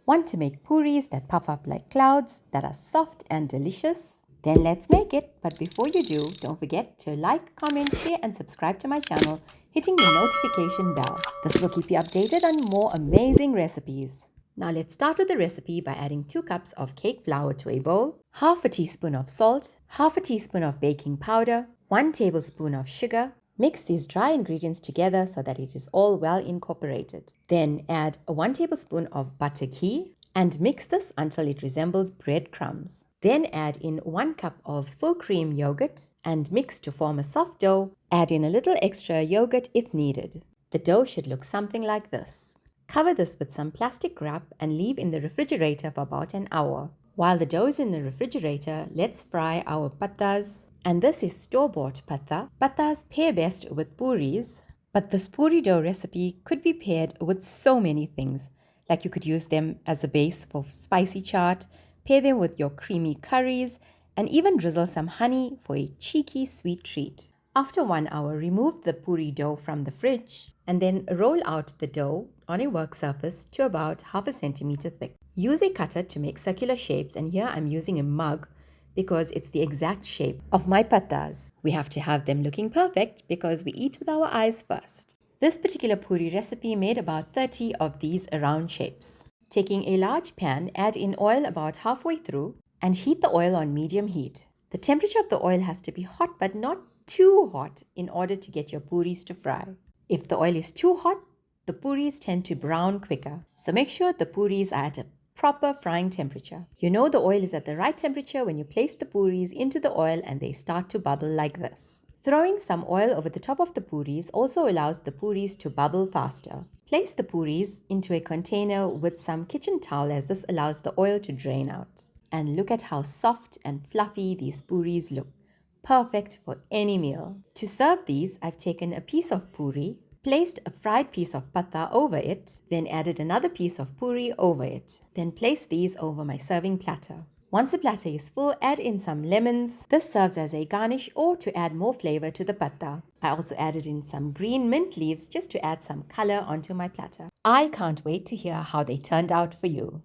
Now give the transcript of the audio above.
Want to make puris that puff up like clouds, that are soft and delicious? Then let's make it. But before you do, don't forget to like, comment, share and subscribe to my channel, hitting the notification bell. This will keep you updated on more amazing recipes. Now let's start with the recipe by adding 2 cups of cake flour to a bowl, half a teaspoon of salt, half a teaspoon of baking powder, 1 tablespoon of sugar. Mix these dry ingredients together so that it is all well incorporated. Then add 1 tablespoon of butter ghee and mix this until it resembles breadcrumbs. Then add in 1 cup of full cream yogurt and mix to form a soft dough. Add in a little extra yogurt if needed. The dough should look something like this. Cover this with some plastic wrap and leave in the refrigerator for about an hour. While the dough is in the refrigerator, let's fry our pathas. And this is store-bought patha. Pathas pair best with puris, but this puri dough recipe could be paired with so many things. Like you could use them as a base for spicy chaat, pair them with your creamy curries, and even drizzle some honey for a cheeky sweet treat. After 1 hour, remove the puri dough from the fridge and then roll out the dough on a work surface to about half a centimeter thick. Use a cutter to make circular shapes, and here I'm using a mug because it's the exact shape of my pathas. We have to have them looking perfect because we eat with our eyes first. This particular puri recipe made about 30 of these round shapes. Taking a large pan, add in oil about halfway through and heat the oil on medium heat. The temperature of the oil has to be hot but not too hot in order to get your puris to fry. If the oil is too hot, the puris tend to brown quicker. So make sure the puris are at a proper frying temperature. You know the oil is at the right temperature when you place the puris into the oil and they start to bubble like this. Throwing some oil over the top of the puris also allows the puris to bubble faster. Place the puris into a container with some kitchen towel, as this allows the oil to drain out. And look at how soft and fluffy these puris look. Perfect for any meal. To serve these, I've taken a piece of puri, placed a fried piece of patha over it, then added another piece of puri over it. Then place these over my serving platter. Once the platter is full, add in some lemons. This serves as a garnish or to add more flavor to the patha. I also added in some green mint leaves just to add some color onto my platter. I can't wait to hear how they turned out for you.